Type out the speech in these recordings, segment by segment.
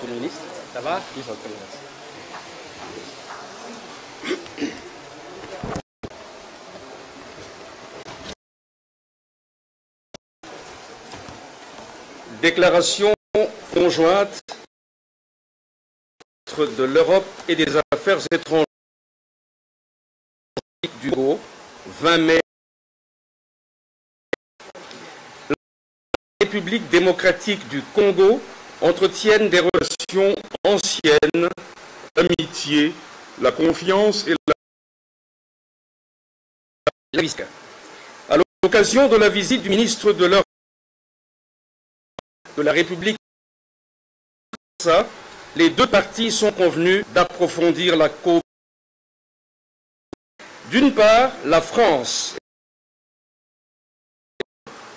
Premier ministre. Ça va? Oui, ça va très bien, merci. Déclaration conjointe de l'Europe et des Affaires étrangères du Congo, 20 mai. La République démocratique du Congo entretiennent des relations anciennes, l'amitié, la confiance et la visite. À l'occasion de la visite du ministre de l'Europe de la République, les deux parties sont convenues d'approfondir la coopération. D'une part, la France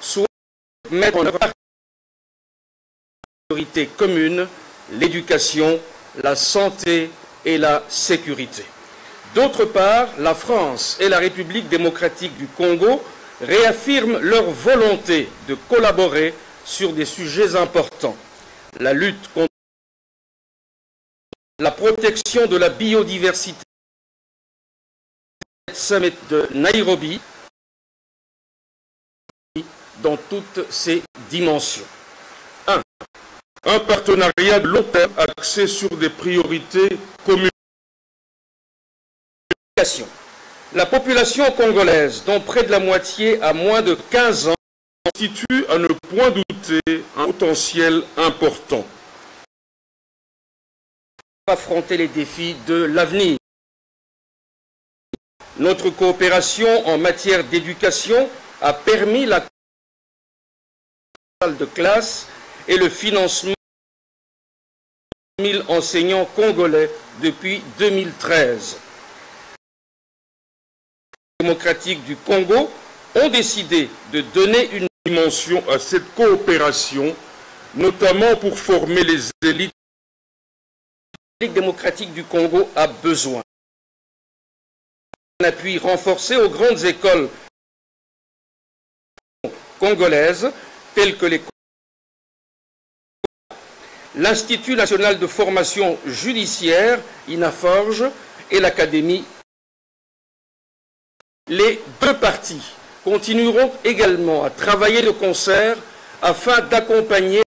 souhaite mettre en œuvre une priorité commune, l'éducation, la santé et la sécurité. D'autre part, la France et la République démocratique du Congo réaffirment leur volonté de collaborer sur des sujets importants. La lutte contre la protection de la biodiversité, Summit de Nairobi, dans toutes ses dimensions. 1. Un partenariat de long terme axé sur des priorités communes. La population congolaise, dont près de la moitié a moins de 15 ans, constitue à ne point douter un potentiel important. Affronter les défis de l'avenir. Notre coopération en matière d'éducation a permis la salle de classe et le financement de 1000 enseignants congolais depuis 2013. Les démocratiques du Congo ont décidé de donner une dimension à cette coopération, notamment pour former les élites. La République démocratique du Congo a besoin d'un appui renforcé aux grandes écoles congolaises telles que l'Institut national de formation judiciaire, INAFORGE, et l'Académie. Les deux parties continueront également à travailler de concert afin d'accompagner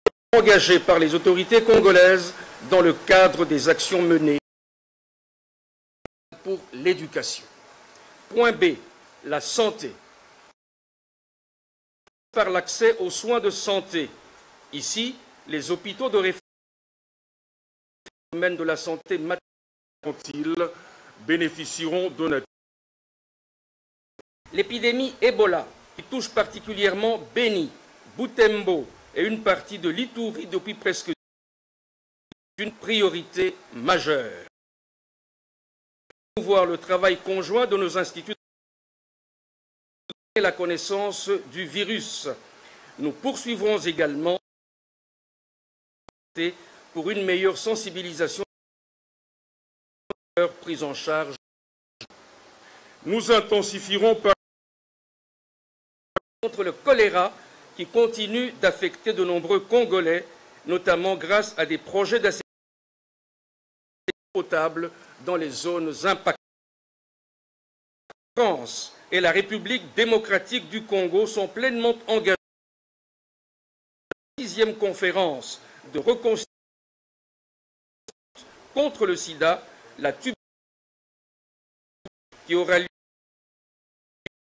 les engagés par les autorités congolaises dans le cadre des actions menées pour l'éducation. Point B, la santé. Par l'accès aux soins de santé. Ici, les hôpitaux de référence dans le domaine de la santé maternelle bénéficieront de l'épidémie Ebola, qui touche particulièrement Beni, Butembo et une partie de l'Ituri depuis presque une priorité majeure. Voir le travail conjoint de nos instituts et la connaissance du virus. Nous poursuivrons également pour une meilleure sensibilisation prise en charge. Nous intensifierons contre le choléra qui continue d'affecter de nombreux Congolais, notamment grâce à des projets d'assainissement potable dans les zones impactées. La France et la République démocratique du Congo sont pleinement engagés dans la 6e conférence de reconstruction contre le sida, la tuberculose, qui aura lieu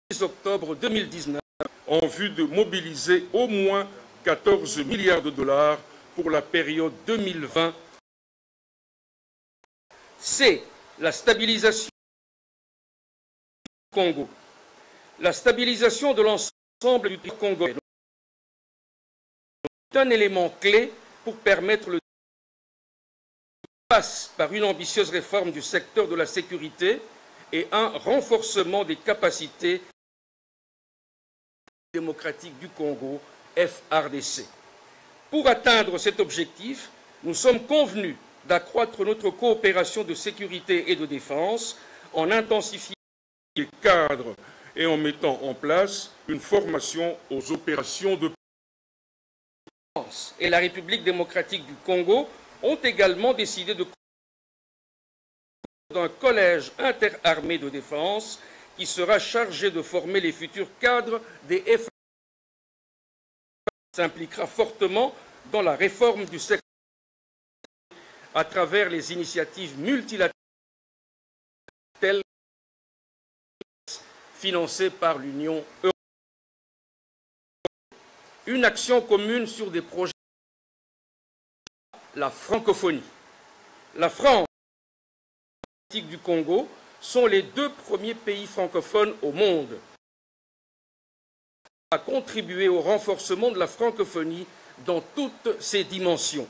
le 10 octobre 2019 en vue de mobiliser au moins 14 milliards de dollars pour la période 2020. C. La stabilisation du Congo. La stabilisation de l'ensemble du Congo est un élément clé pour permettre le passe par une ambitieuse réforme du secteur de la sécurité et un renforcement des capacités démocratiques du Congo, FRDC. Pour atteindre cet objectif, nous sommes convenus d'accroître notre coopération de sécurité et de défense en intensifiant les cadres et en mettant en place une formation aux opérations de France et la République démocratique du Congo ont également décidé de d'un collège interarmé de défense qui sera chargé de former les futurs cadres des FARDC. S'impliquera fortement dans la réforme du secteur à travers les initiatives multilatérales telles que financées par l'Union européenne. Une action commune sur des projets, la francophonie. La France et du Congo sont les deux premiers pays francophones au monde à contribuer au renforcement de la francophonie dans toutes ses dimensions.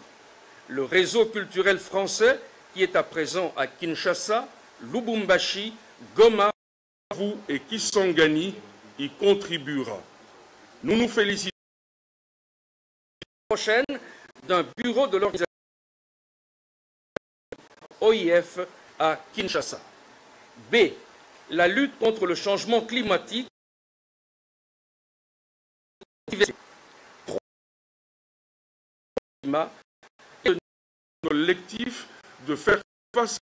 Le réseau culturel français, qui est à présent à Kinshasa, Lubumbashi, Goma et Kisangani, y contribuera. Nous nous félicitons prochaine d'un bureau de l'organisation OIF à Kinshasa. B. La lutte contre le changement climatique. 3. et le collectif de faire face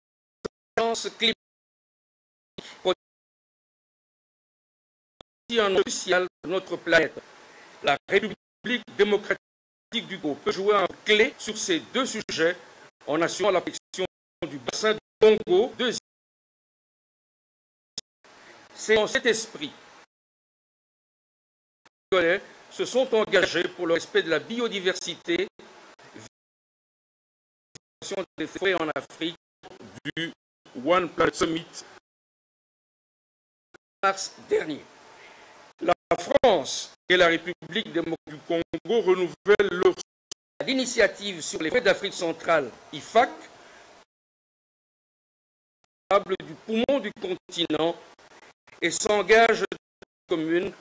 à la climatique. Un crucial de notre planète. La République démocratique du Congo peut jouer un clé sur ces deux sujets en assurant la protection du bassin du Congo. C'est dans cet esprit que les Congolais se sont engagés pour le respect de la biodiversité des forêts en Afrique du One Planet Summit mars dernier. La France et la République démocratique du Congo renouvellent leur l'initiative sur les forêts d'Afrique centrale, IFAC, du poumon du continent et s'engagent en commune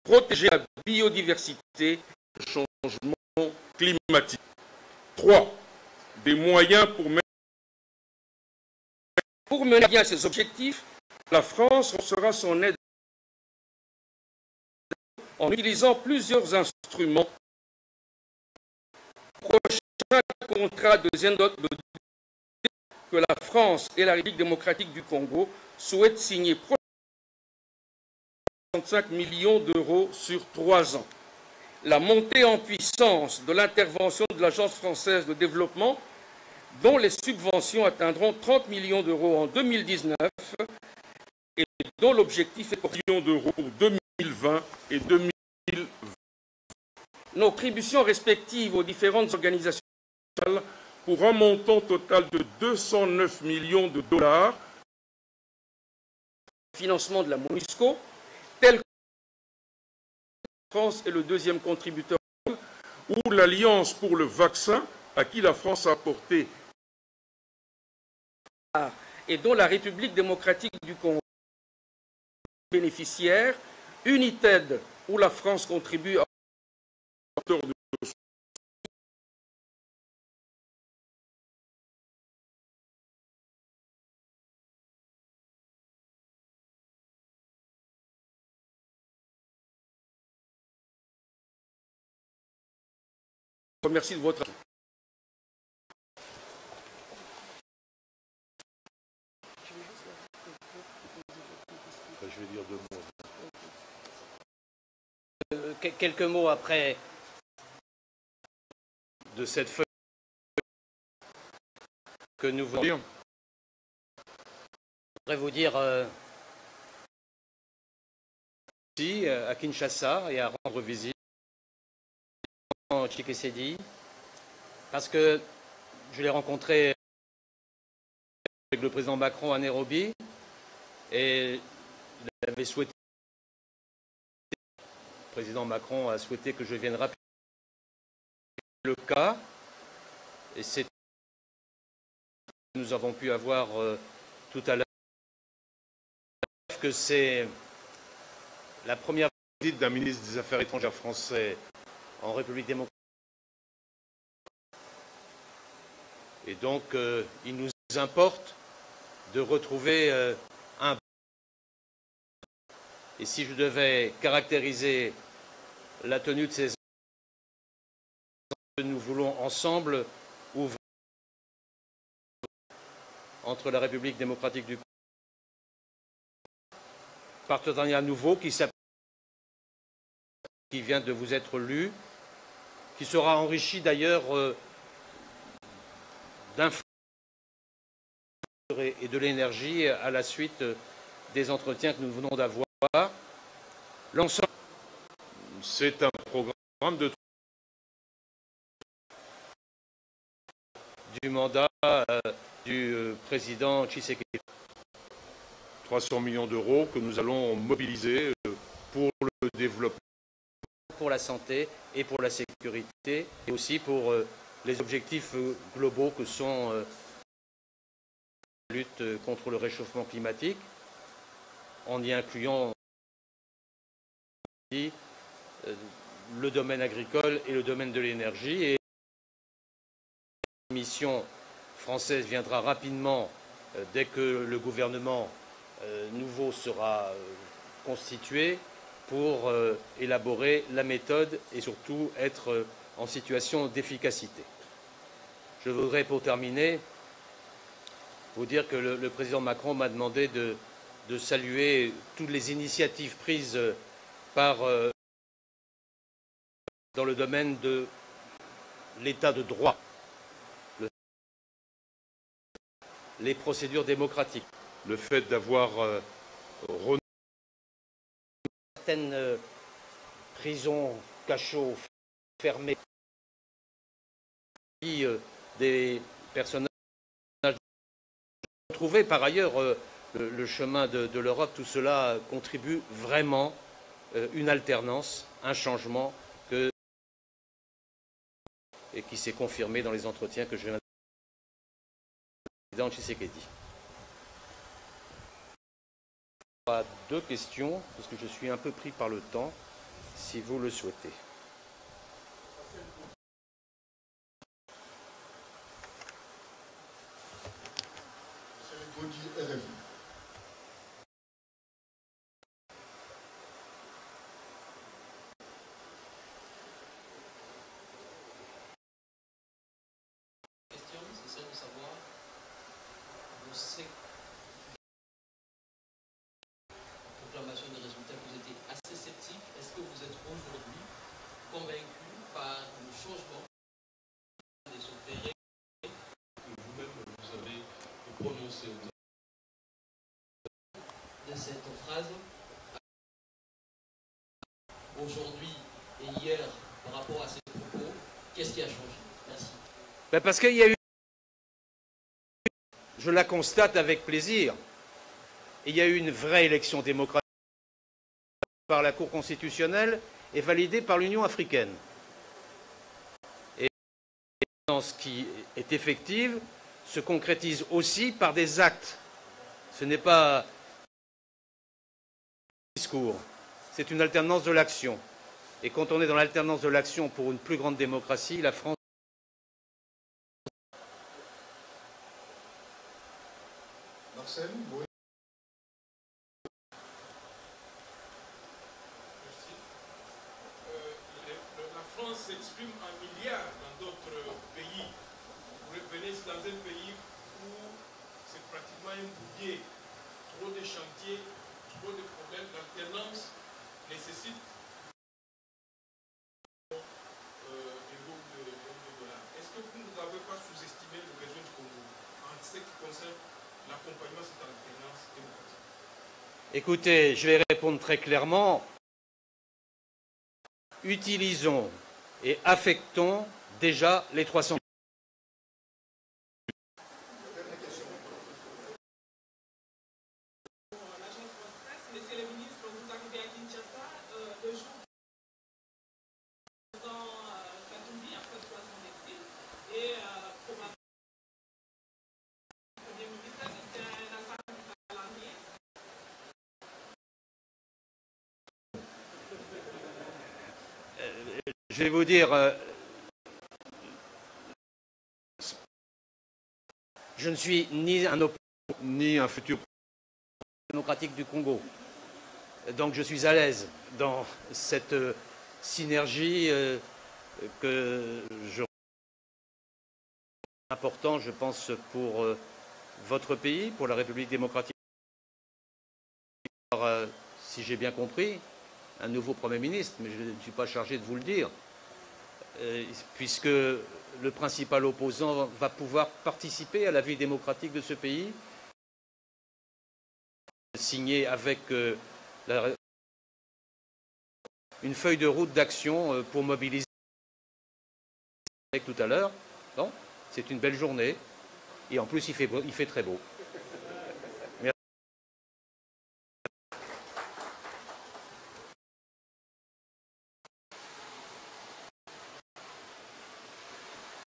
pour protéger la biodiversité du changement climatique. 3. Des moyens pour mener à bien ces objectifs, la France sera son aide en utilisant plusieurs instruments. Prochain contrat de Zendot que la France et la République démocratique du Congo souhaitent signer 65 millions d'euros sur 3 ans. La montée en puissance de l'intervention de l'Agence française de développement, dont les subventions atteindront 30 millions d'euros en 2019 et dont l'objectif est de millions d'euros pour 2020 et 2020. Nos contributions respectives aux différentes organisations pour un montant total de 209 millions de dollars. Financement de la MONUSCO, tel que la France est le deuxième contributeur, ou l'Alliance pour le vaccin, à qui la France a apporté et dont la République démocratique du Congo est bénéficiaire, United, où la France contribue à hauteur de Merci de votre attention. Je vais dire 2 mots. Quelques mots après de cette feuille que nous voulons. Je voudrais vous dire ici à Kinshasa et à rendre visite Tshisekedi, parce que je l'ai rencontré avec le président Macron à Nairobi et il avait souhaité, le président Macron a souhaité que je vienne rapidement le cas, et c'est nous avons pu avoir tout à l'heure que c'est la première visite d'un ministre des Affaires étrangères français en République démocratique. Et donc, il nous importe de retrouver un... Et si je devais caractériser la tenue de ces nous voulons ensemble ouvrir entre la République démocratique du Congo, partenariat nouveau qui vient de vous être lu, qui sera enrichi d'ailleurs d'infos et de l'énergie à la suite des entretiens que nous venons d'avoir. L'ensemble, c'est un programme de du mandat du président Tshisekedi. 300 millions d'euros que nous allons mobiliser pour le développement. Pour la santé et pour la sécurité, et aussi pour les objectifs globaux que sont la lutte contre le réchauffement climatique, en y incluant le domaine agricole et le domaine de l'énergie. Et la mission française viendra rapidement dès que le gouvernement nouveau sera constitué pour élaborer la méthode et surtout être en situation d'efficacité. Je voudrais pour terminer vous dire que le président Macron m'a demandé de saluer toutes les initiatives prises par dans le domaine de l'état de droit, les procédures démocratiques. Le fait d'avoir certaines prisons, cachots fermés, des personnages trouver par ailleurs le chemin de l'Europe, tout cela contribue vraiment une alternance, un changement et qui s'est confirmé dans les entretiens que je viens de président Tshisekedi. Deux questions, parce que je suis un peu pris par le temps, si vous le souhaitez. Proclamation des résultats, vous étiez assez sceptique. Est-ce que vous êtes aujourd'hui convaincu par le changement des opérés que vous-même vous avez prononcé de cette phrase aujourd'hui et hier par rapport à ces propos? Qu'est-ce qui a changé? Merci. Parce qu'il y a eu, je la constate avec plaisir, il y a eu une vraie élection démocratique par la Cour constitutionnelle et validée par l'Union africaine. Et ce qui est effective se concrétise aussi par des actes. Ce n'est pas un discours, c'est une alternance de l'action. Et quand on est dans l'alternance de l'action pour une plus grande démocratie, la France... Marcel, oui. La France s'exprime en milliards dans d'autres pays. Vous venez dans un pays où c'est pratiquement un boulier, trop de chantiers, trop de problèmes. L'alternance nécessite des groupes de dollars. Est-ce que vous n'avez pas sous-estimé le besoin du Congo en ce qui concerne l'accompagnement de cette alternance démocratique? Écoutez, je vais répondre très clairement. Utilisons et affectons déjà les 300 Monsieur le ministre, vous arrivez à Kinshasa le jour où Katumbi, après 3 ans d'exil, et probablement le Premier ministre, c'est un assassinat calendrier. Je vais vous dire, je ne suis ni un opposant ni un futur démocratique du Congo. Donc je suis à l'aise dans cette synergie que important, je pense, pour votre pays, pour la République démocratique. Alors, si j'ai bien compris, un nouveau Premier ministre, mais je ne suis pas chargé de vous le dire, puisque le principal opposant va pouvoir participer à la vie démocratique de ce pays, signé avec une feuille de route d'action pour mobiliser tout à l'heure. Bon, c'est une belle journée et en plus il fait très beau.